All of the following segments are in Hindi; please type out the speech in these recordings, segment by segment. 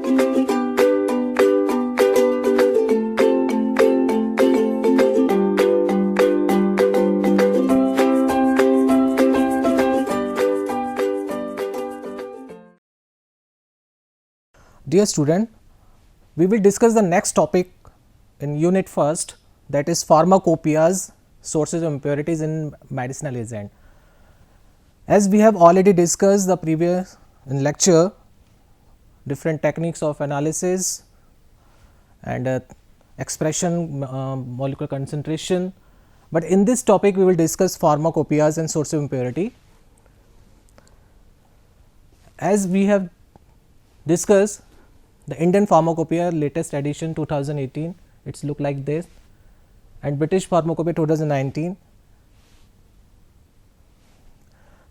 Dear student, we will discuss the next topic in unit first, that is pharmacopoeias, sources of impurities in medicinal agent. As we have already discussed the previous in lecture, different techniques of analysis and expression, molecular concentration, but in this topic we will discuss pharmacopoeias and sources of impurity. As we have discussed, the Indian Pharmacopoeia latest edition 2018, it's look like this, and British Pharmacopoeia 2019.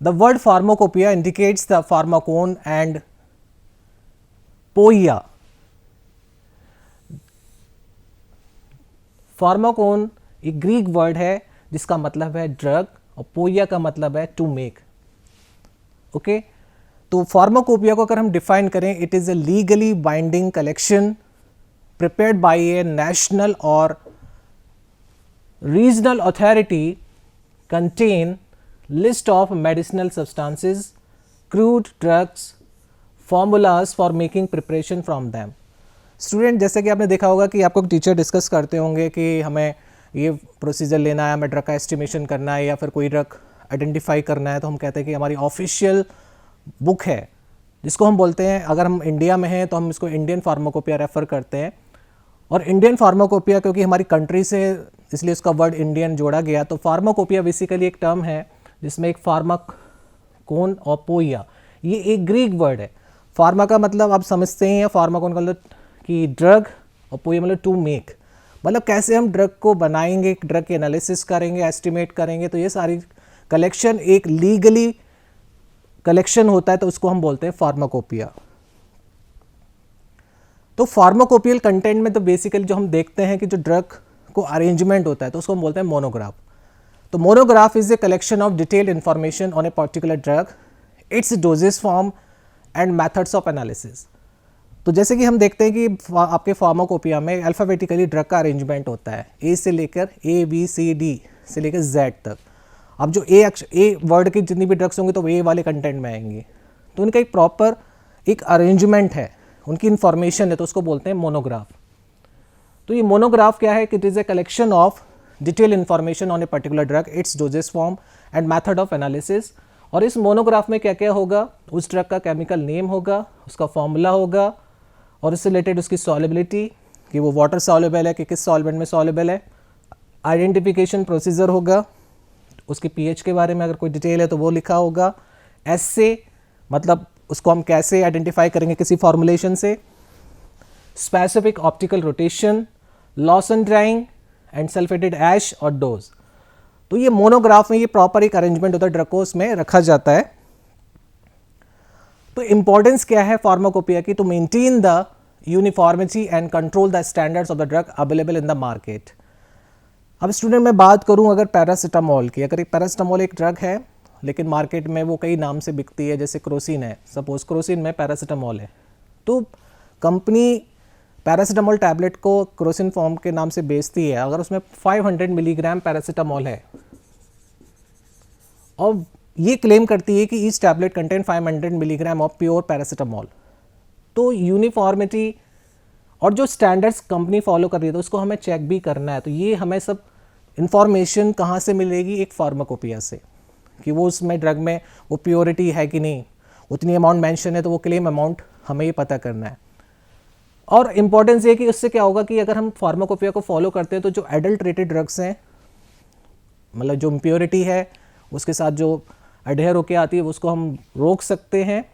The word pharmacopoeia indicates the pharmacon and poia. Pharmacon एक ग्रीक वर्ड है जिसका मतलब है ड्रग और पोइया का मतलब है टू मेक. ओके, तो फार्माकोपिया को अगर हम डिफाइन करें, it is a legally binding collection prepared by a national और regional authority contain list of medicinal substances, crude drugs, formulas for making preparation from them. Student, जैसे कि आपने देखा होगा कि आपको टीचर डिस्कस करते होंगे कि हमें ये प्रोसीजर लेना है, हमें ड्रग का एस्टिमेशन करना है या फिर कोई ड्रग आइडेंटिफाई करना है, तो हम कहते हैं कि हमारी ऑफिशियल बुक है जिसको हम बोलते हैं, अगर हम इंडिया में हैं तो हम इसको इंडियन फार्माकोपिया रेफ़र करते हैं. और इंडियन फार्माकोपिया क्योंकि हमारी कंट्री से इसलिए उसका वर्ड इंडियन जोड़ा गया. तो फार्माकोपिया बेसिकली एक टर्म है जिसमें एक फार्माकोन और पोइया, ये एक ग्रीक वर्ड है. फार्मा का मतलब आप समझते हैं, फार्माकोन का मतलब कि ड्रग और पोइया मतलब टू मेक, मतलब कैसे हम ड्रग को बनाएंगे, ड्रग के एनालिसिस करेंगे, एस्टिमेट करेंगे. तो ये सारी कलेक्शन एक लीगली कलेक्शन होता है, तो उसको हम बोलते हैं फार्माकोपिया. तो फार्माकोपियल कंटेंट में तो बेसिकली जो हम देखते हैं कि जो ड्रग को अरेंजमेंट होता है तो उसको हम बोलते हैं मोनोग्राफ. तो monograph is a collection of detailed information on a particular drug, it's doses form and methods of analysis. तो जैसे कि हम देखते हैं कि आपके फार्माकोपिया में अल्फ़ाबेटिकली ड्रग का अरेंजमेंट होता है, ए से लेकर ए बी सी डी से लेकर जेड तक. अब जो ए वर्ड की जितनी भी ड्रग्स होंगे तो वो ए वाले कंटेंट में आएंगे. तो उनका एक प्रॉपर एक अरेंजमेंट है, उनकी इंफॉर्मेशन है, तो उसको बोलते हैं मोनोग्राफ. तो ये मोनोग्राफ क्या है कि it is a collection of detail information on a particular drug, it's doses form and method of analysis. और इस मोनोग्राफ में क्या क्या होगा, उस ड्रग का केमिकल नेम होगा, उसका फॉर्मूला होगा और इससे रिलेटेड उसकी सॉल्युबिलिटी कि वो वाटर सॉल्युबल है कि किस सॉल्वेंट में सॉल्युबल है, आइडेंटिफिकेशन प्रोसीजर होगा, उसके पीएच के बारे में अगर कोई डिटेल है तो वो लिखा होगा, एस्से मतलब उसको हम कैसे आइडेंटिफाई करेंगे किसी फॉर्मुलेशन से, specific optical rotation, loss and drying and sulphated ash और डोज. तो ये मोनोग्राफ में ये प्रॉपर एक अरेंजमेंट होता है, ड्रग को उसमें रखा जाता है. तो इंपॉर्टेंस क्या है फार्माकोपिया की, to maintain the uniformity and control the standards of the drug available in the market. अब स्टूडेंट मैं बात करूं अगर पैरासीटामोल की, अगर एक पैरासीटामोल एक ड्रग है लेकिन मार्केट में वो कई नाम से बिकती है, जैसे क्रोसिन है, सपोज क्रोसिन में पैरासीटामोल है, तो कंपनी पैरासीटामोल टैबलेट को क्रोसिन फॉर्म के नाम से बेचती है. अगर उसमें 500 मिलीग्राम पैरासीटामोल है और ये क्लेम करती है कि each tablet contain 500 milligram of pure paracetamol, तो यूनिफॉर्मिटी और जो स्टैंडर्ड्स कंपनी फॉलो कर रही है तो उसको हमें चेक भी करना है. तो ये हमें सब इंफॉर्मेशन कहाँ से मिलेगी, एक फार्माकोपिया से, कि वो उसमें ड्रग में वो प्योरिटी है कि नहीं, उतनी अमाउंट मेंशन है तो वो क्लेम अमाउंट हमें ये पता करना है. और इम्पॉर्टेंस ये कि उससे क्या होगा कि अगर हम फार्माकोपिया को फॉलो करते हैं तो जो एडल्ट्रेटेड ड्रग्स हैं, मतलब जो इम्प्योरिटी है उसके साथ जो अडेयर होके आती है उसको हम रोक सकते हैं.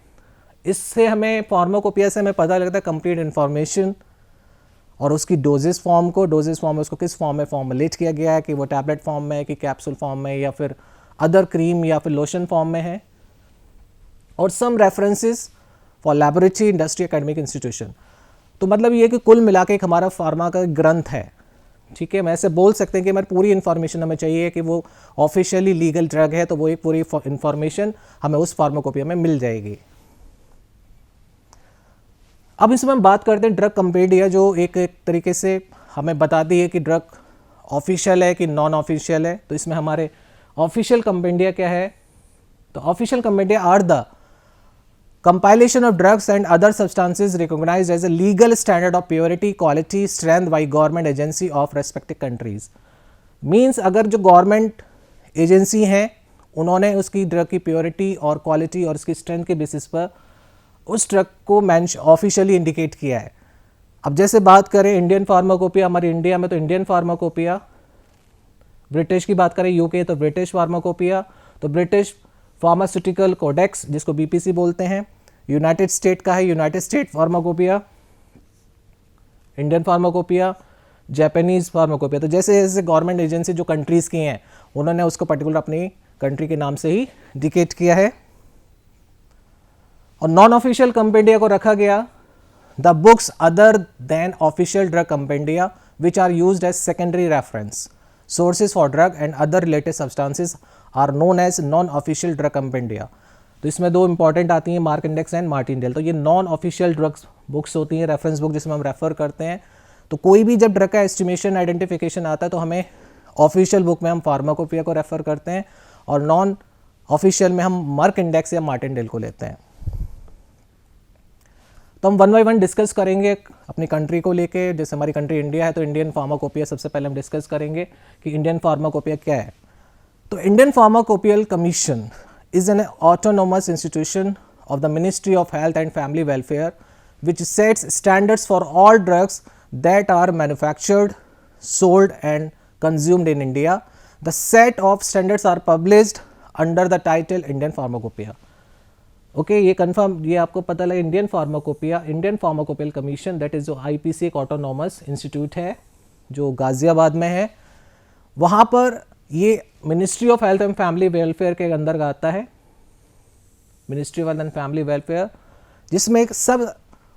इससे हमें फार्माकोपिया से हमें पता लगता है कंप्लीट इन्फॉर्मेशन और उसकी डोजेस फॉर्म को, डोजेस फॉर्म में उसको किस फॉर्म में फॉर्मुलेट किया गया है, कि वो टैबलेट फॉर्म में है कि कैप्सूल फॉर्म में या फिर अदर क्रीम या फिर लोशन फॉर्म में है. और some references for laboratory, industry, academic institution. तो मतलब ये कि कुल मिला के एक हमारा फार्मा का ग्रंथ है, ठीक है. हम ऐसे बोल सकते हैं कि हमारी पूरी इन्फॉर्मेशन हमें चाहिए कि वो ऑफिशियली लीगल ड्रग है तो वो एक पूरी इन्फॉर्मेशन हमें उस फार्माकोपिया में मिल जाएगी. अब इसमें हम बात करते हैं ड्रग कंपेंडिया, जो एक तरीके से हमें बताती है कि ड्रग ऑफिशियल है कि नॉन ऑफिशियल है। तो इसमें हमारे ऑफिशियल कंपेंडिया क्या है, तो official compendia are the compilation of drugs and other substances recognized as a legal standard of purity, quality, strength by government agency of respective countries. Means अगर जो गवर्नमेंट एजेंसी हैं उन्होंने उसकी ड्रग की प्योरिटी और क्वालिटी और उसकी स्ट्रेंथ के बेसिस पर उस ड्रग को ऑफिशियली इंडिकेट किया है। अब जैसे बात करें इंडियन फार्माकोपिया, हमारे इंडिया में तो इंडियन फार्माकोपिया, ब्रिटिश की बात करें यूके तो ब्रिटिश फार्माकोपिया, तो ब्रिटिश फार्मास्यूटिकल कोडेक्स जिसको बीपीसी बोलते हैं। यूनाइटेड स्टेट का है United State pharmacopoeia, Indian pharmacopoeia, Japanese pharmacopoeia. तो जैसे जैसे गवर्नमेंट एजेंसी जो कंट्रीज़ की हैं उन्होंने उसको पर्टिकुलर अपनी कंट्री के नाम से ही इंडिकेट किया है। और नॉन ऑफिशियल कंपेंडिया को रखा गया the books other than official drug compendia which are used as secondary reference sources for drug and other related substances are known as non official drug compendia. तो इसमें दो इंपॉर्टेंट आती हैं, मार्क इंडेक्स एंड मार्टिनडेल। तो ये नॉन ऑफिशियल ड्रग्स बुक्स होती हैं, रेफरेंस बुक जिसमें हम रेफर करते हैं। तो कोई भी जब ड्रग का एस्टिमेशन आइडेंटिफिकेशन आता है तो हमें ऑफिशियल बुक में हम फार्माकोपिया को रेफर करते हैं और नॉन ऑफिशियल में हम मार्क इंडेक्स या मार्टिनडेल को लेते हैं। तो हम वन बाय वन डिस्कस करेंगे अपनी कंट्री को लेके। जैसे हमारी कंट्री इंडिया है तो इंडियन फार्माकोपिया सबसे पहले हम डिस्कस करेंगे कि इंडियन फार्माकोपिया क्या है। तो Indian pharmacopoeial commission is an autonomous institution of the Ministry of Health and Family Welfare which sets standards for all drugs that are manufactured, sold and consumed in India. The set of standards are published under the title Indian Pharmacopoeia. Okay ये कंफर्म, ये आपको पता लगे Indian pharmacopoeia, Indian pharmacopoeial commission that is जो आईपीसी एक ऑटोनॉमस इंस्टीट्यूट है जो गाज़ियाबाद में है। वहाँ पर ये ministry of health and family welfare के अंदर आता है, ministry of health and family welfare, जिसमें एक सब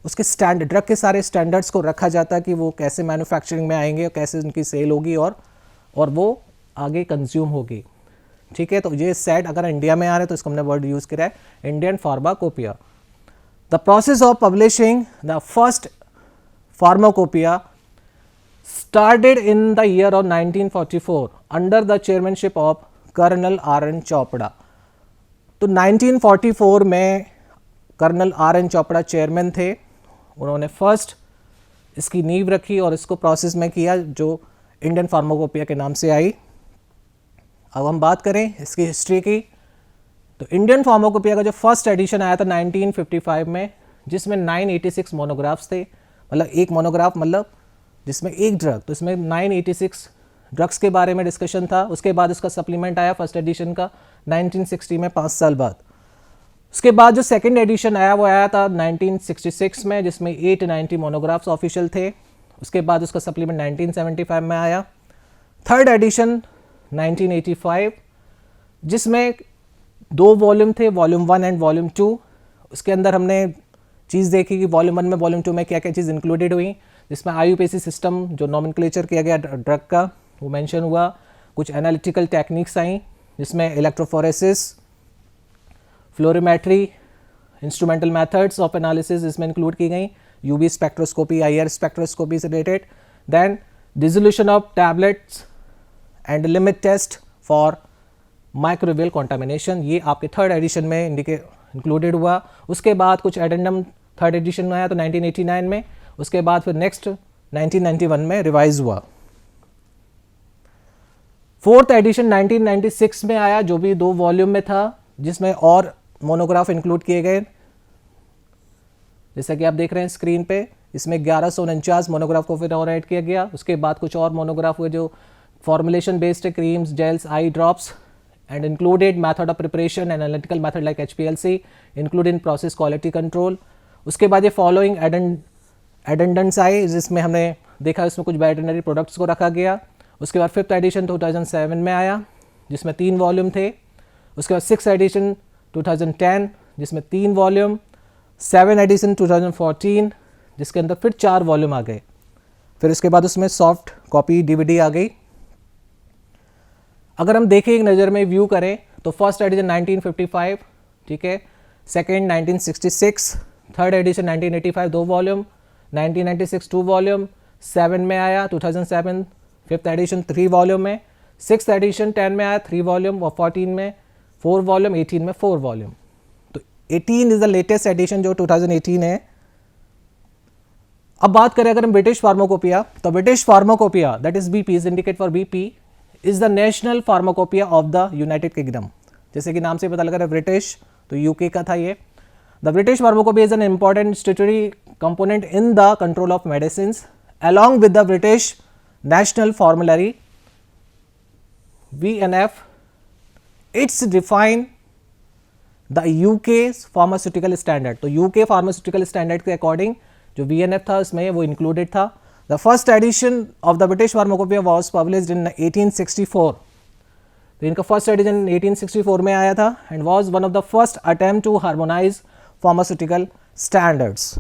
उसके स्टैंडर्ड ड्रग के सारे स्टैंडर्ड्स को रखा जाता है कि वो कैसे मैन्युफैक्चरिंग में आएंगे और कैसे उनकी सेल होगी और वो आगे कंज्यूम होगी। ठीक है, तो ये सेट अगर इंडिया में आ रहे हैं तो इसको हमने वर्ड यूज़ किया है Indian pharmacopoeia. The process of publishing the first pharmacopoeia started in the year of 1944 under the chairmanship of colonel R.N. Chopra. तो 1944 में कर्नल R.N. चोपड़ा चेयरमैन थे, उन्होंने फर्स्ट इसकी नींव रखी और इसको प्रोसेस में किया जो इंडियन फार्माकोपिया के नाम से आई। अब हम बात करें इसकी हिस्ट्री की, तो इंडियन फार्माकोपिया का जो फर्स्ट एडिशन आया था 1955 में, जिसमें 986 मोनोग्राफ्स थे, मतलब एक मोनोग्राफ मतलब जिसमें एक ड्रग, तो इसमें 986 ड्रग्स के बारे में डिस्कशन था। उसके बाद उसका सप्लीमेंट आया फर्स्ट एडिशन का 1960 में, 5 साल बाद। उसके बाद जो सेकंड एडिशन आया वो आया था 1966 में, जिसमें 890 मोनोग्राफ्स ऑफिशियल थे। उसके बाद उसका सप्लीमेंट 1975 में आया। थर्ड एडिशन 1985 जिसमें 2 वॉल्यूम थे, वॉल्यूम 1 एंड वॉल्यूम 2। उसके अंदर हमने चीज़ देखी कि वॉल्यूम 1 में वॉल्यूम 2 में क्या क्या चीज़ इंक्लूडेड हुई, जिसमें आईयूपीएसी सिस्टम जो नॉमेनक्लेचर किया गया ड्रग का वो मेंशन हुआ। कुछ एनालिटिकल टेक्निक्स आई जिसमें electrophoresis, fluorimetry, instrumental methods of analysis इसमें इंक्लूड की गई, यूवी स्पेक्ट्रोस्कोपी, आईआर स्पेक्ट्रोस्कोपी से related. Then dissolution of tablets and limit test for microbial contamination, ये आपके थर्ड एडिशन में इंक्लूडेड हुआ। उसके बाद कुछ एडेंडम थर्ड एडिशन में आया तो 1989 में। उसके बाद फिर नेक्स्ट 1991 में रिवाइज हुआ। फोर्थ एडिशन 1996 में आया जो भी 2 वॉल्यूम में था, जिसमें और मोनोग्राफ इंक्लूड किए गए, जैसा कि आप देख रहे हैं स्क्रीन पे। इसमें 1149 मोनोग्राफ को फिर और ऐड किया गया। उसके बाद कुछ और मोनोग्राफ हुए जो formulation based creams, gels, eye drops and included method of preparation, analytical method like HPLC, include in process quality control. उसके बाद ये फॉलोइंग एडेंडेंट्स आए जिसमें हमने देखा इसमें कुछ वेटरनरी प्रोडक्ट्स को रखा गया। उसके बाद 5th एडिशन 2007 में आया जिसमें 3 वॉल्यूम थे। उसके बाद 6th एडिशन 2010 जिसमें 3 वॉल्यूम, 7th एडिशन 2014 जिसके अंदर फिर 4 वॉल्यूम आ गए। फिर उसके बाद उसमें सॉफ्ट कॉपी DVD आ गई। अगर हम देखें एक नज़र में व्यू करें तो फर्स्ट एडिशन 1955, ठीक है, second 1966, third edition 1985 2 volume, 1996 2 volume, 7 में आया 2007 फिफ्थ एडिशन 3 वॉल्यूम में, सिक्स एडिशन 10 में आया 3 वॉल्यूम और 14 में 4 वॉल्यूम, 18 में 4 वॉल्यूम। तो 18 इज द लेटेस्ट एडिशन जो 2018 है। अब बात करें अगर हम ब्रिटिश फार्माकोपिया, तो British pharmacopoeia that is BP is indicate for BP is the national pharmacopoeia of the United kingdom. जैसे कि नाम से पता लग रहा है ब्रिटिश, तो यूके का था ये। The British pharmacopoeia is an important statutory component in the control of medicine along with the British National Formulary VNF. It's define the UK's pharmaceutical standard. तो UK pharmaceutical standard के अकॉर्डिंग जो VNF था उसमें वो इंक्लूडेड था। The first edition of the British Pharmacopoeia was published in 1864. तो इनका फर्स्ट एडिशन 1864 में आया था and was one of the first attempt to harmonize pharmaceutical standards.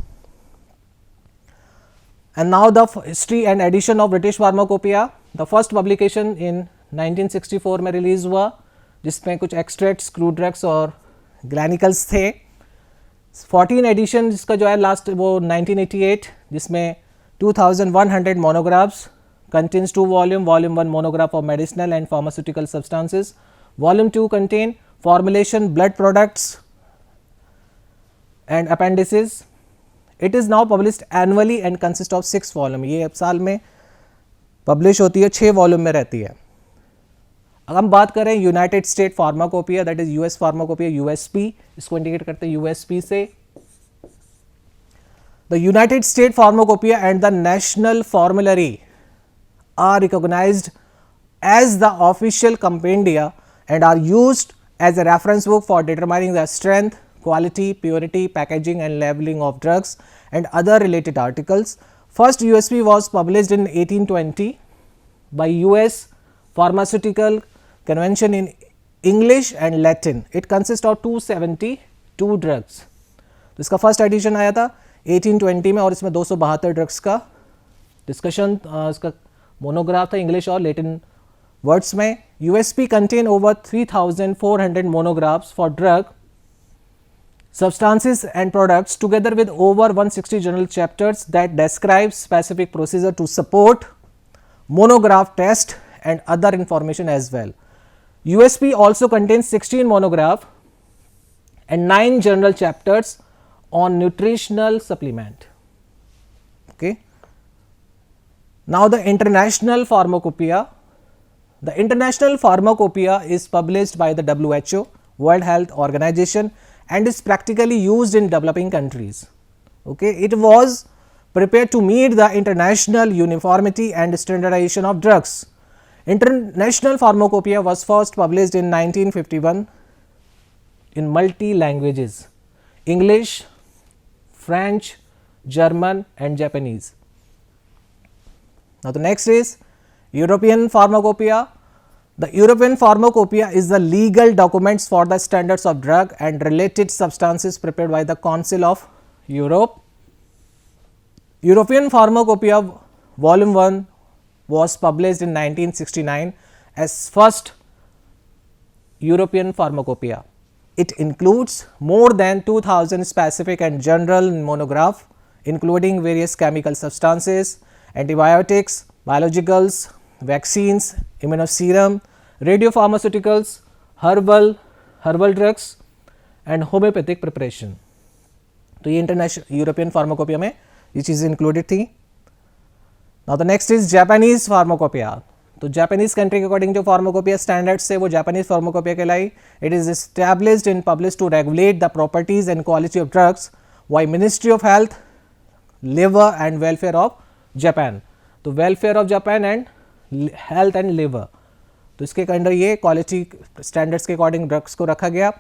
And now the history and edition of British Pharmacopoeia. The first publication in 1964 में रिलीज हुआ, जिसमें कुछ एक्सट्रैक्ट्स, क्रूड ड्रग्स और ग्लैनिकल्स थे। 14 एडिशन जिसका जो है लास्ट वो 1988, जिसमें 2100 monographs contains 2 volume, volume 1 monograph of medicinal and pharmaceutical substances, volume 2 contain formulation, blood products and appendices. It is now published annually and consists of 6 volume. ये अब साल में पब्लिश होती है, 6 वॉल्यूम में रहती है। अब हम बात करें United State pharmacopoeia that is US pharmacopoeia, USP, इसको इंडिकेट करते हैं यूएसपी से। The United State pharmacopoeia and the national formulary are recognised as the official compendia and are used as a reference book for determining the strength, quality, purity, packaging and labeling of drugs and other related articles. First USP was published in 1820 by US Pharmaceutical Convention in English and Latin. It consists of 272 drugs. तो इसका फर्स्ट एडिशन आया था 1820 में और इसमें 272 ड्रग्स का डिस्कशन, इसका मोनोग्राफ था इंग्लिश और लैटिन वर्ड्स में। USP contain over 3400 monographs for drug substances and products together with over 160 journal chapters that describe specific procedure to support monograph test and other information as well. USP also contains 16 monograph and 9 journal chapters on nutritional supplement. Okay. Now the international pharmacopoeia. The international pharmacopoeia is published by the WHO, World Health Organization, and is practically used in developing countries. Okay, it was prepared to meet the international uniformity and standardization of drugs. International Pharmacopoeia was first published in 1951 in multi languages: English, French, German and Japanese. Now the next is European Pharmacopoeia. The European Pharmacopoeia is the legal documents for the standards of drug and related substances prepared by the Council of Europe. European Pharmacopoeia Volume 1 was published in 1969 as first European Pharmacopoeia. It includes more than 2000 specific and general monograph including various chemical substances, antibiotics, biologicals, vaccines, immunoserum, radiopharmaceuticals, herbal drugs and homeopathic preparation. तो ये इंटरनेशनल यूरोपियन फार्माकोपिया में ये चीज़ें इंक्लूडेड थी। Now the next is Japanese pharmacopoeia. तो जापानीज कंट्री के अकॉर्डिंग जो फार्माकोपिया स्टैंडर्ड्स है वो जापानीज फार्माकोपिया कहलाई। It is established in publish to regulate the properties and quality of drugs by ministry of health, लिवर एंड वेलफेयर ऑफ जापान। तो welfare of Japan and health and लिवर, तो इसके अंडर ये क्वालिटी स्टैंडर्ड्स के अकॉर्डिंग ड्रग्स को रखा गया।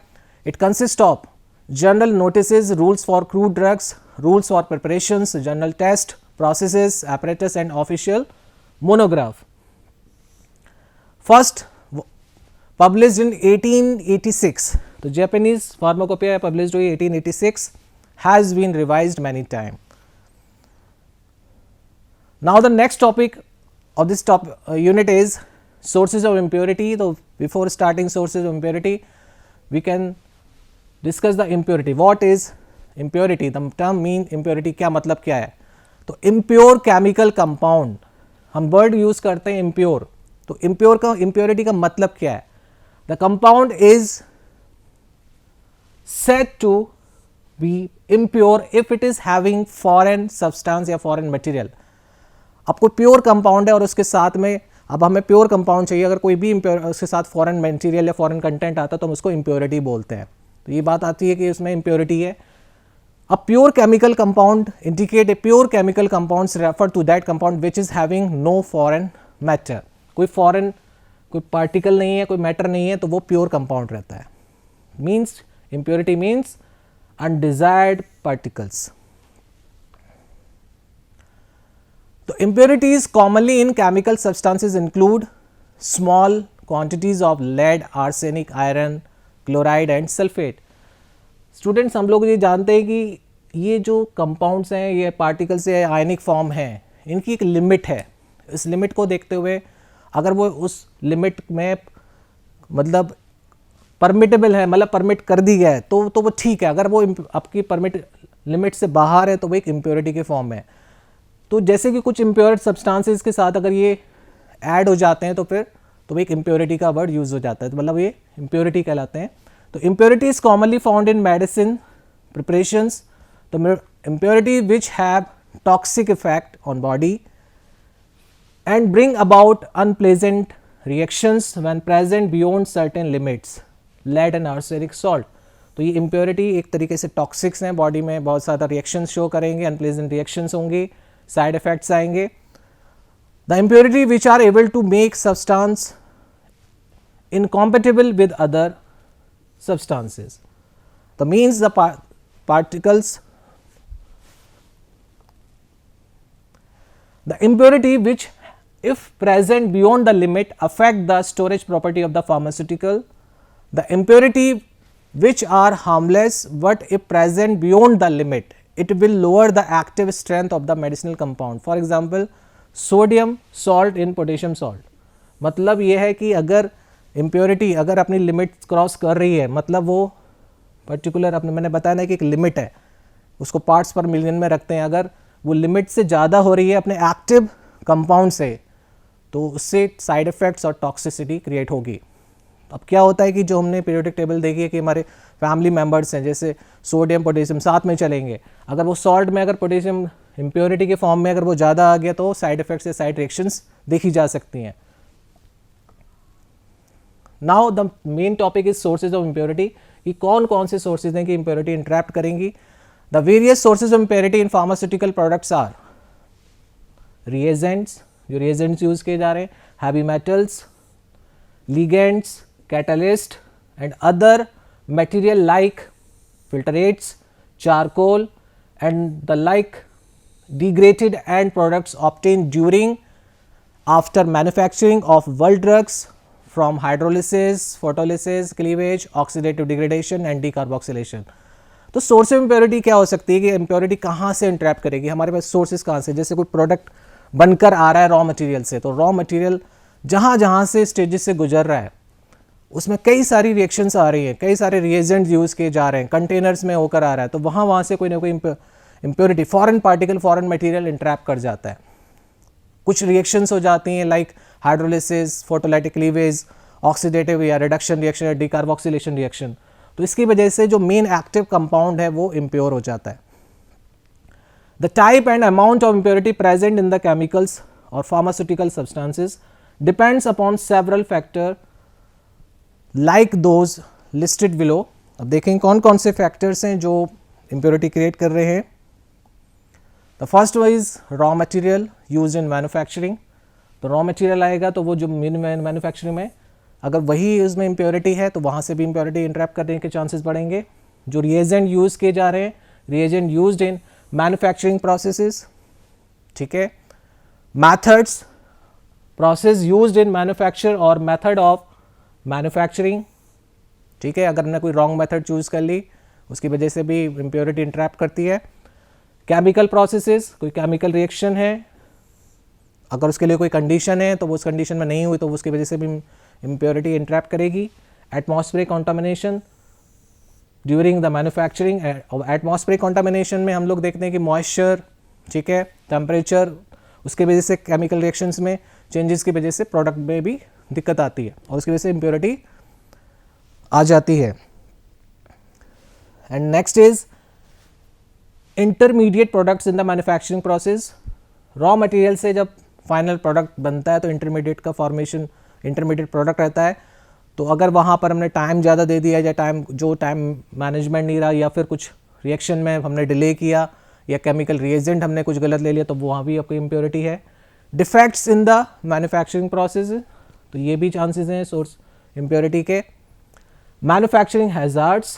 It consist of general notices, rules for crude drugs, rules for preparations, general test processes, apparatus and official monograph. First published in 1886, तो Japanese pharmacopoeia published हुई 1886, has been revised many times. Now the next topic of this unit is sources of impurity. So before starting sources of impurity, we can discuss the impurity. What is impurity, the term mean impurity, क्या मतलब क्या है? तो इम्प्योर केमिकल कंपाउंड, हम वर्ड यूज करते हैं इम्प्योर, तो इम्प्योर का इम्प्योरिटी का मतलब क्या है? The compound is said to be impure if it is having foreign substance या foreign material. अब कोई प्योर कंपाउंड है और उसके साथ में, अब हमें प्योर कंपाउंड चाहिए, अगर कोई भी उसके साथ फॉरेन मटेरियल या फॉरेन कंटेंट आता है तो हम उसको इम्प्योरिटी बोलते हैं. तो ये बात आती है कि उसमें इम्प्योरिटी है. A pure chemical compound indicate a pure chemical compounds refer to that compound which is having no foreign matter. कोई foreign, कोई particle नहीं है, कोई matter नहीं है, तो वो pure compound रहता है. Means impurity means undesired particles. तो impurities commonly in chemical substances include small quantities of lead, arsenic, iron, chloride and sulfate. Students, हम लोग ये जानते हैं कि ये जो कंपाउंड्स हैं, ये पार्टिकल्स या आयनिक फॉर्म हैं, इनकी एक लिमिट है. इस लिमिट को देखते हुए अगर वो उस लिमिट में मतलब परमिटेबल है, मतलब परमिट कर दी गया है, तो वो ठीक है. अगर वो आपकी परमिट लिमिट से बाहर है तो वो एक इम्प्योरिटी के फॉर्म में है. तो जैसे कि कुछ इम्प्योर सब्सटेंसेस के साथ अगर ये ऐड हो जाते हैं तो फिर तो एक इम्प्योरिटी का वर्ड यूज हो जाता है, तो मतलब ये इम्प्योरिटी कहलाते हैं. तो impurity is commonly found in medicine preparations. The impurity which have toxic effect on body and bring about unpleasant reactions when present beyond certain limits. Lead and arsenic salt. तो ये impurity एक तरीके से टॉक्सिक्स हैं, बॉडी में बहुत ज़्यादा रिएक्शंस शो करेंगे, अनप्लेजेंट रिएक्शंस होंगे, साइड इफेक्ट्स आएंगे. The impurity which are able to make substance incompatible with other substances. The means the particles, the impurity which if present beyond the limit affect the storage property of the pharmaceutical. The impurity which are harmless but if present beyond the limit it will lower the active strength of the medicinal compound. For example, sodium salt in potassium salt. मतलब ये है कि अगर इम्प्योरिटी अगर अपनी लिमिट क्रॉस कर रही है, मतलब वो पर्टिकुलर अपने मैंने बताया ना कि एक लिमिट है, उसको पार्ट्स पर मिलियन में रखते हैं, अगर वो लिमिट से ज़्यादा हो रही है अपने एक्टिव कंपाउंड से तो उससे साइड इफ़ेक्ट्स और टॉक्सिसिटी क्रिएट होगी. अब क्या होता है कि जो हमने पीरियोडिक टेबल देखी है कि हमारे फैमिली मेम्बर्स हैं, जैसे सोडियम पोटेशियम साथ में चलेंगे, अगर वो सॉल्ट में अगर पोटेशियम इम्प्योरिटी के फॉर्म में अगर वो ज़्यादा आ गया तो साइड इफ़ेक्ट्स या साइड रिएक्शंस देखी जा सकती हैं. Now the main topic is sources of impurity, कि कौन कौन से सोर्सेज हैं कि इम्प्योरिटी इंट्रैप्ट करेंगी. The various sources of impurity in pharmaceutical products are reagents, जो रिएजेंट्स यूज किए जा रहे हैं, heavy metals, ligands, catalyst and other material like filtrates, charcoal and the like degraded and products obtained during after manufacturing of world drugs from hydrolysis, photolysis, cleavage, oxidative degradation and decarboxylation. तो सोर्स ऑफ इम्प्योरिटी क्या हो सकती है कि इम्प्योरिटी कहाँ से इंट्रैप करेगी, हमारे पास सोर्सेज कहाँ से, जैसे कोई प्रोडक्ट बनकर आ रहा है रॉ मटेरियल से, तो रॉ मटेरियल जहाँ जहाँ से स्टेजेस से गुजर रहा है उसमें कई सारी रिएक्शंस आ रही हैं, कई सारे रिएजेंट्स यूज़ किए जा रहे हैं, कंटेनर्स में होकर आ रहा है, तो वहाँ से कोई ना कोई impurity, foreign particle, foreign material entrap कर जाता है. कुछ रिएक्शंस हो जाती हैं like hydrolysis, photolytic cleavage, oxidative या रिडक्शन रिएक्शन या डिकार्बोक्सिलेशन रिएक्शन. तो इसकी वजह से जो मेन एक्टिव कंपाउंड है वो इम्प्योर हो जाता है. The type and amount of impurity present in the chemicals और pharmaceutical substances depends upon several factor like those listed below. अब देखें कौन कौन से फैक्टर्स हैं जो इम्प्योरिटी क्रिएट कर रहे हैं. The first one is raw material use in manufacturing. तो रॉ मटेरियल आएगा तो वो जो मैन्युफैक्चरिंग में अगर वही उसमें इम्प्योरिटी है तो वहाँ से भी इम्प्योरिटी इंट्रैप करने के चांसेस बढ़ेंगे. जो रिएजेंट यूज़ किए जा रहे हैं, reagent used in manufacturing processes, ठीक है. Methods, process used in manufacture और मेथड ऑफ मैन्युफैक्चरिंग, ठीक है. अगर हमने कोई रॉन्ग मेथड चूज़ कर ली उसकी वजह से भी इम्प्योरिटी इंट्रैप करती है. केमिकल प्रोसेसेस, कोई केमिकल रिएक्शन है, अगर उसके लिए कोई कंडीशन है तो वो उस कंडीशन में नहीं हुई तो उसकी वजह से भी इम्प्योरिटी इंट्रैप करेगी. Atmospheric contamination, during the manufacturing. Atmospheric contamination में हम लोग देखते हैं कि मॉइस्चर, ठीक है, टेम्परेचर, उसके वजह से केमिकल रिएक्शंस में चेंजेस की वजह से प्रोडक्ट में भी दिक्कत आती है और उसकी वजह से इम्प्योरिटी आ जाती है। And next is intermediate products in the manufacturing process. Raw material से जब फाइनल प्रोडक्ट बनता है तो इंटरमीडिएट का फॉर्मेशन, इंटरमीडिएट प्रोडक्ट रहता है। तो अगर वहाँ पर हमने टाइम ज़्यादा दे दिया या टाइम मैनेजमेंट नहीं रहा या फिर कुछ रिएक्शन में हमने डिले किया या केमिकल रिएजेंट हमने कुछ गलत ले लिया तो वहाँ भी आपकी इम्प्योरिटी है। Defects in the manufacturing process, तो ये भी चांसेस हैं सोर्स इम्प्योरिटी के। मैन्युफैक्चरिंग हैजार्ड्स,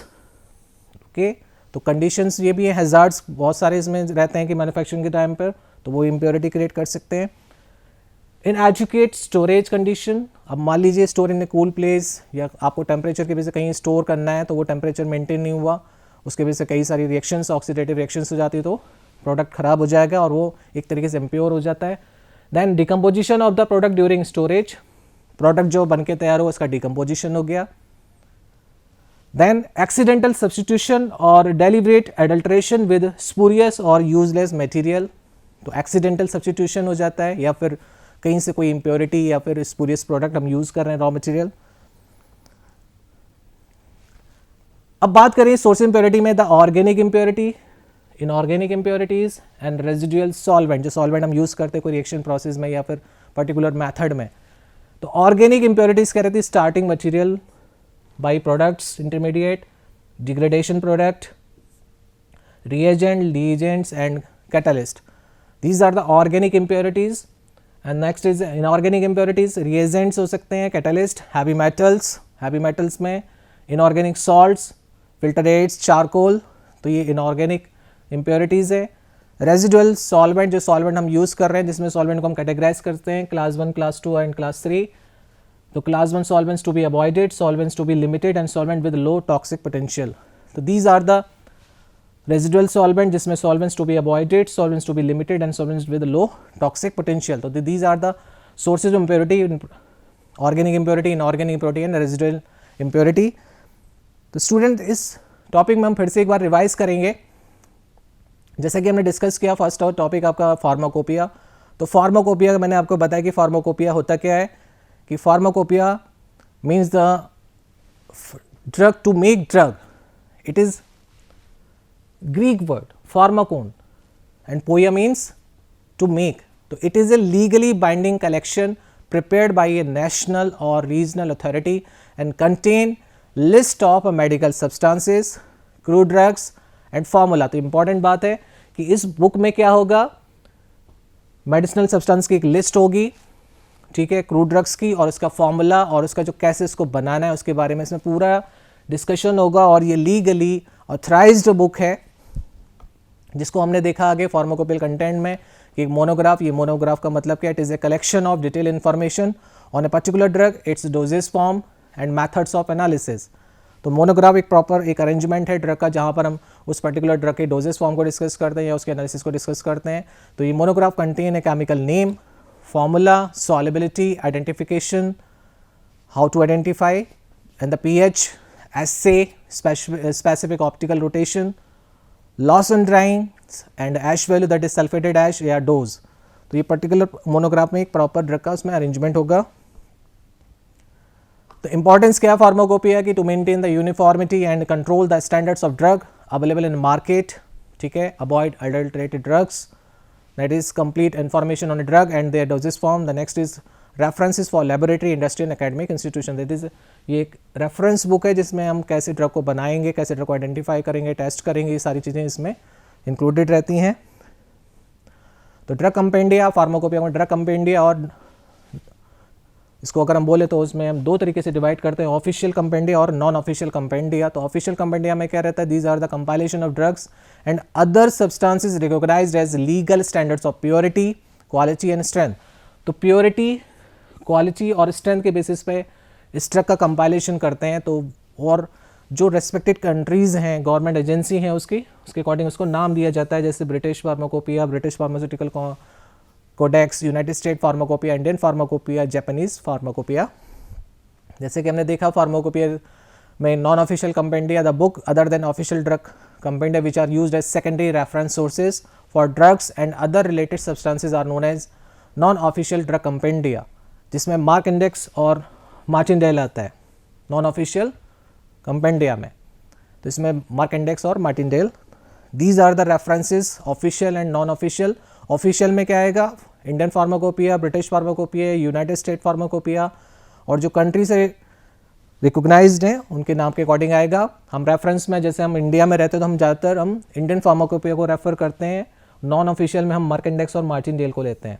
ओके, तो कंडीशंस ये भी है, हैजार्ड्स बहुत सारे इसमें रहते हैं कि मैन्युफैक्चरिंग के टाइम पर, तो वो इम्प्योरिटी क्रिएट कर सकते हैं। इन एजुकेट स्टोरेज कंडीशन, अब मान लीजिए store in A cool place या आपको टेम्परेचर की वजह से कहीं स्टोर करना है तो वो टेम्परेचर मेंटेन नहीं हुआ, उसके वजह से कई सारी रिएक्शंस, ऑक्सीडेटिव रिएक्शंस हो जाती है तो प्रोडक्ट खराब हो जाएगा और वो एक तरीके से इम्प्योर हो जाता है। Then decomposition of the product during storage, product जो बन के तैयार हो उसका डिकम्पोजिशन हो गया। देन एक्सीडेंटल सब्सटीट्यूशन और डेलिब्रेट एडल्ट्रेशन विद स्पूरियस और यूजलेस मटेरियल, तो एक्सीडेंटल सब्सटीट्यूशन हो जाता है या फिर कहीं से कोई इम्प्योरिटी या फिर स्पूरियस प्रोडक्ट हम यूज कर रहे हैं रॉ मटेरियल। अब बात करें सोर्स इम्प्योरिटी में, the organic impurity, inorganic impurities and residual solvent, जो सॉल्वेंट हम यूज करते हैं कोई रिएक्शन प्रोसेस में या फिर पर्टिकुलर मेथड में। तो ऑर्गेनिक इम्प्योरिटीज कह रहे थे starting material, by products, intermediate, degradation product, reagent, reagents and catalyst. These are the organic impurities. And next is inorganic impurities. Reagents हो सकते हैं, catalyst, heavy metals, heavy metals में inorganic salts, filtrates, charcoal, तो ये inorganic impurities है। रेजिडुअल सॉल्वेंट, जो सॉल्वेंट हम यूज़ कर रहे हैं जिसमें सॉल्वेंट को हम कैटेगराइज करते हैं क्लास 1, क्लास 2 एंड क्लास 3। तो class 1 solvents to be avoided, solvents to be limited and solvent with low toxic potential. तो these are the residual solvent जिसमें solvents to be avoided, solvents to be limited and solvents with low toxic potential. तो these are the sources of impurity, organic impurity, inorganic impurity and residual impurity. तो स्टूडेंट इस टॉपिक में हम फिर से एक बार रिवाइज करेंगे। जैसा कि हमने डिस्कस किया फर्स्ट और टॉपिक आपका फार्माकोपिया। तो फार्माकोपिया मैंने आपको बताया कि फार्माकोपिया होता क्या है, कि pharmacopoeia means the drug to make drug. It is Greek word pharmakon and poia means to make. So it is a legally binding collection prepared by a national or regional authority and contain list of medical substances, crude drugs and formula. तो important बात है कि इस बुक में क्या होगा, मेडिसिनल सब्सटेंस की एक लिस्ट होगी, ठीक है, क्रूड ड्रग्स की, और उसका फॉर्मूला और उसका जो कैसे इसको बनाना है उसके बारे में इसमें पूरा डिस्कशन होगा। और ये लीगली ऑथराइज्ड बुक है जिसको हमने देखा आगे फार्माकोपियल कंटेंट में कि एक मोनोग्राफ, ये मोनोग्राफ का मतलब क्या है, it is a collection of detail information on a particular drug, it's doses form and methods of analysis. तो मोनोग्राफ एक प्रॉपर एक अरेंजमेंट है ड्रग का जहाँ पर हम उस पर्टिकुलर ड्रग के डोजेस फॉर्म को डिस्कस करते हैं या उसके एनालिसिस को डिस्कस करते हैं। तो ये monograph contain a chemical name, formula, solubility, identification, how to identify and the pH, assay, specific optical rotation, loss on drying and ash value, that is sulfated ash या dose। तो ये पर्टिकुलर मोनोग्राफ में एक प्रॉपर ड्रग का उसमें अरेंजमेंट होगा। तो इंपॉर्टेंस क्या है फार्माकोपिया की, to maintain the uniformity and control the standards of drug available in market, ठीक है, avoid adulterated drugs, that is complete information on drug and their doses form. The next is references for laboratory, industry and academic institution. That is ये एक रेफरेंस बुक है जिसमें हम कैसे ड्रग को बनाएंगे, कैसे ड्रग को आइडेंटिफाई करेंगे, टेस्ट करेंगे, ये सारी चीज़ें इसमें इंक्लूडेड रहती हैं। तो ड्रग कंपेंडिया, फार्माकोपिया में ड्रग कंपेंडिया, और इसको अगर हम बोले तो उसमें हम दो तरीके से डिवाइड करते हैं, ऑफिशियल कंपेंडिया और नॉन ऑफिशियल कंपेंडिया। तो ऑफिशियल कंपेंडिया में क्या रहता है, these are the compilation of drugs and other substances recognised as legal standards of purity, quality and strength. तो प्योरिटी, क्वालिटी और स्ट्रेंथ के बेसिस पे इस ड्रग का कंपाइलेशन करते हैं। तो और जो रेस्पेक्टेड कंट्रीज़ हैं, गवर्नमेंट एजेंसी हैं, उसके अकॉर्डिंग उसको नाम दिया जाता है, जैसे British pharmacopoeia, British pharmaceutical codex, United State pharmacopoeia, Indian pharmacopoeia, Japanese pharmacopoeia. जैसे कि हमने देखा फार्माकोपिया में non official compendia, the book other than official drug compendia which are used as secondary reference sources for drugs and other related substances are known as non official drug compendia, जिसमें मार्क इंडेक्स और मार्टिनडेल आता है नॉन ऑफिशियल कंपेंडिया में। तो इसमें मार्क इंडेक्स और Martindale, these are the references official and non official. Official में क्या आएगा, Indian pharmacopoeia, British pharmacopoeia, United State pharmacopoeia, और जो कंट्री से रिकोगनाइज्ड हैं उनके नाम के अकॉर्डिंग आएगा। हम रेफरेंस में, जैसे हम इंडिया में रहते हैं तो हम ज़्यादातर हम इंडियन फार्माकोपिया को रेफर करते हैं, नॉन ऑफिशियल में हम मार्क इंडेक्स और मार्टिनडेल को लेते हैं।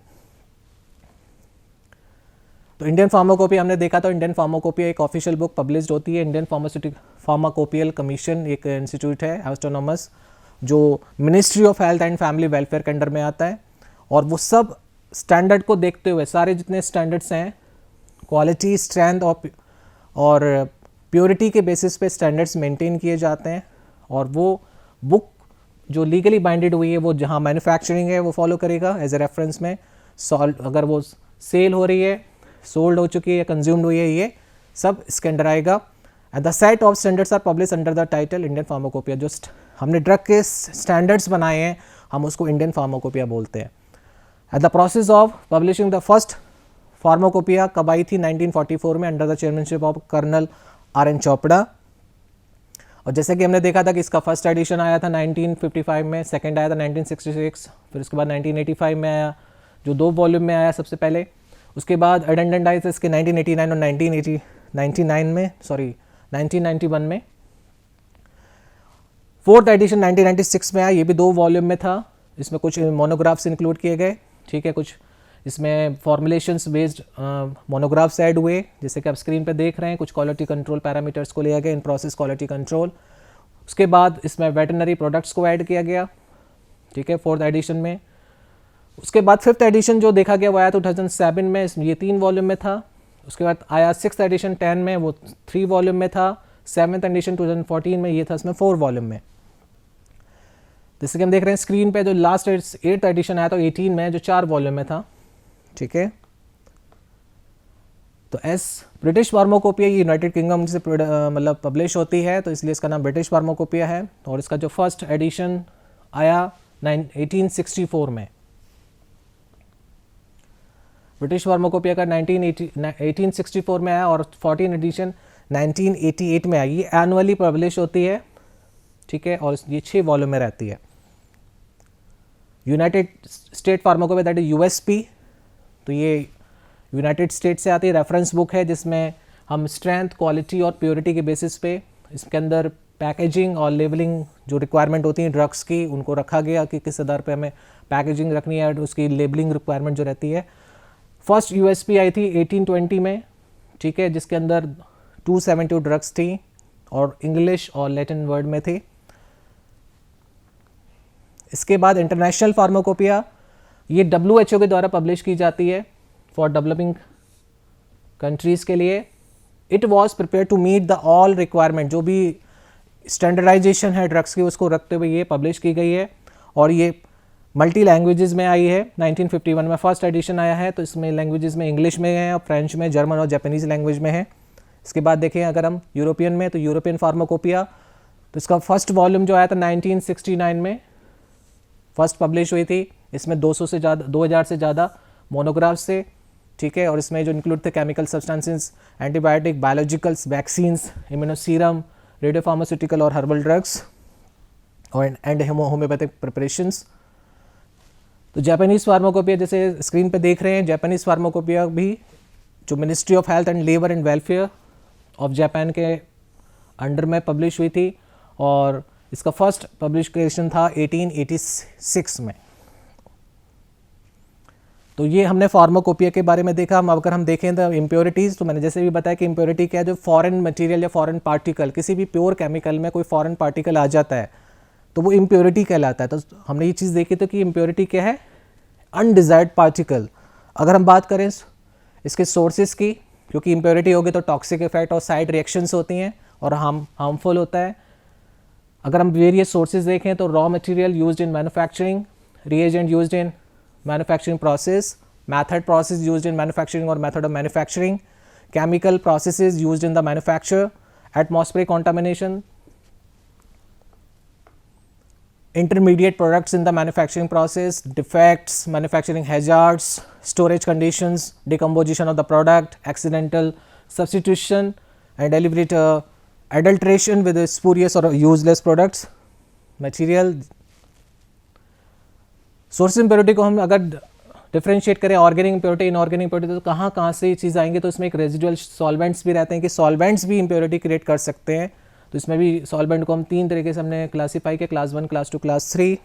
तो इंडियन फार्माकोपिया हमने देखा, तो इंडियन फार्माकोपिया एक ऑफिशियल बुक पब्लिश्ड होती है। इंडियन फार्माकोपियल कमीशन एक इंस्टीट्यूट है ऑटोनॉमस, जो ministry of health and family welfare के अंडर में आता है, और वो सब स्टैंडर्ड को देखते हुए सारे जितने स्टैंडर्ड्स हैं, क्वालिटी, स्ट्रेंथ और प्योरिटी के बेसिस पे स्टैंडर्ड्स मेंटेन किए जाते हैं। और वो बुक जो लीगली बाइंडेड हुई है, वो जहाँ मैन्युफैक्चरिंग है वो फॉलो करेगा एज ए रेफरेंस में। अगर वो सेल हो रही है, सोल्ड हो चुकी है या कंज्यूम्ड हुई है, ये सब इसके अंडर आएगा। And the set of standards are publish under the title Indian pharmacopoeia. जो हमने ड्रग के स्टैंडर्ड्स बनाए हैं, हम उसको इंडियन फार्माकोपिया बोलते हैं। At the process of publishing the first pharmacopoeia कब आई थी, 1944 में, under the chairmanship of colonel R.N. Chopra. और जैसे कि हमने देखा था कि इसका फर्स्ट एडिशन आया था 1955 में, सेकंड आया था 1966, फिर उसके बाद 1985 में आया, जो 2 वॉल्यूम में आया सबसे पहले। उसके बाद एडेंडेंट आए थे इसके 1989 और 1991 में। फोर्थ एडिशन 1996 में आया, ये भी 2 वॉल्यूम में था। इसमें कुछ मोनोग्राफ्स इंक्लूड किए गए, ठीक है, कुछ इसमें फॉर्मुलेशंस बेस्ड मोनोग्राफ्स ऐड हुए, जैसे कि आप स्क्रीन पे देख रहे हैं। कुछ क्वालिटी कंट्रोल पैरामीटर्स को लिया गया, इन प्रोसेस क्वालिटी कंट्रोल। उसके बाद इसमें वेटरनरी प्रोडक्ट्स को ऐड किया गया, ठीक है, 4th एडिशन में। उसके बाद 5th एडिशन जो देखा गया वो आया 2007 में, ये 3 वॉल्यूम में था। उसके बाद आया 6th एडिशन 10 में, वो 3 वॉल्यूम में था। 7th एडिशन 2014 में, ये था इसमें 4 वॉल्यूम में। जैसे कि हम देख रहे हैं स्क्रीन पे, जो लास्ट 8th एडिशन आया था 18 में, जो 4 वॉल्यूम में था, ठीक है। तो ब्रिटिश फार्माकोपिया यूनाइटेड किंगडम से मतलब पब्लिश होती है, तो इसलिए इसका नाम ब्रिटिश फार्माकोपिया है। और इसका जो फर्स्ट एडिशन आया 1864 में, ब्रिटिश फार्माकोपिया का 1864 में आया, और 14 एडिशन 1988 में आई। ये एनुअली पब्लिश होती है, ठीक है, और ये 6 वॉल्यूम में रहती है। United State pharmacopoeia, that is USP, तो ये यूनाइटेड स्टेट से आती है, रेफरेंस बुक है, जिसमें हम स्ट्रेंथ, क्वालिटी और प्योरिटी के बेसिस पे इसके अंदर पैकेजिंग और लेबलिंग जो रिक्वायरमेंट होती है ड्रग्स की, उनको रखा गया कि किस आधार पे हमें पैकेजिंग रखनी है, उसकी लेबलिंग रिक्वायरमेंट जो रहती है। फर्स्ट USP आई थी 1820 में, ठीक है, जिसके अंदर 272 ड्रग्स थी और इंग्लिश और लैटिन वर्ड में थे। इसके बाद इंटरनेशनल फार्माकोपिया, ये WHO के द्वारा पब्लिश की जाती है फॉर डेवलपिंग कंट्रीज़ के लिए। It was prepare to meet the all requirement, जो भी स्टैंडर्डाइजेशन है ड्रग्स की उसको रखते हुए ये पब्लिश की गई है। और ये मल्टी लैंग्वेजेस में आई है। 1951 में फर्स्ट एडिशन आया है, तो इसमें लैंग्वेजेस में इंग्लिश में है, और फ्रेंच में, जर्मन और जापानीज़ लैंग्वेज में है। इसके बाद देखें अगर हम यूरोपियन में, तो यूरोपियन फार्माकोपिया, तो इसका फर्स्ट वॉल्यूम जो आया था 1969 में फर्स्ट पब्लिश हुई थी। इसमें 2000 से ज़्यादा मोनोग्राफ्स थे, ठीक है, और इसमें जो इंक्लूड थे chemical substances, antibiotic, biologicals, vaccines, immunoserum, radiopharmaceutical और हर्बल ड्रग्स और एंड होम्योपैथिक प्रिपरेशंस। तो जापानीज़ फार्माकोपिया जैसे स्क्रीन पे देख रहे हैं, जापानीज़ फार्माकोपिया भी जो ministry of health and labour and welfare of Japan के अंडर में पब्लिश हुई थी, और इसका फर्स्ट पब्लिकेशन था 1886 में। तो ये हमने फार्माकोपिया के बारे में देखा। अगर हम देखें तो इम्प्योरिटीज़, तो मैंने जैसे भी बताया कि इम्प्योरिटी क्या है, जो फॉरेन मटेरियल या फॉरेन पार्टिकल, किसी भी प्योर केमिकल में कोई फॉरेन पार्टिकल आ जाता है तो वो इम्प्योरिटी कहलाता है। तो हमने ये चीज़ देखी तो कि इम्प्योरिटी क्या है, अनडिजायर्ड पार्टिकल। अगर हम बात करें इसके सोर्सेज की, क्योंकि इम्प्योरिटी होगी तो टॉक्सिक इफेक्ट और साइड रिएक्शंस होती हैं और हार्मफुल होता है। अगर हम वेरियस सोर्सेज देखें तो raw material used in manufacturing, reagent used in manufacturing process, method process used in manufacturing or method of manufacturing, chemical processes used in the manufacture, atmospheric contamination, intermediate products in the manufacturing process, defects, manufacturing hazards, storage conditions, decomposition of the product, accidental substitution and deliberate adulteration with spurious or useless products, material. Source impurity को हम अगर डिफ्रेंशिएट करें ऑर्गेनिक इम्प्योरिटी इनऑर्गेनिक इम्प्योरिटी, तो कहाँ कहाँ से ये चीज़ आएंगे, तो इसमें एक रेजिडुअल सॉल्वेंट्स भी रहते हैं कि सॉल्वेंट्स भी इम्प्योरिटी क्रिएट कर सकते हैं. तो इसमें भी सॉल्वेंट को हम 3 तरीके से हमने क्लासीफाई किया, class 1, class 2, class 3.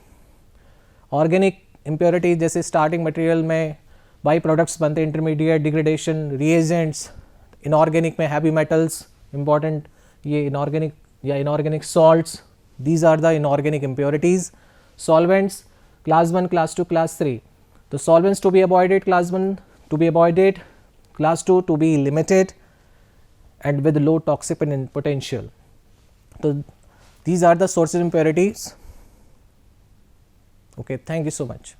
Organic impurity जैसे स्टार्टिंग मटेरियल में बाई प्रोडक्ट्स बनते हैं, इंटरमीडिएट, डिग्रेडेशन, रिएजेंट्स. इनऑर्गेनिक में हैवी मेटल्स इंपॉर्टेंट, ये इनऑर्गेनिक या inorganic salts, these are the inorganic impurities. Solvents class 1, class 2, class 3. तो solvents to be avoided, class 1 to be avoided, class 2 to be limited and with low toxic potential. So these are the sources of impurities. Okay, thank you so much.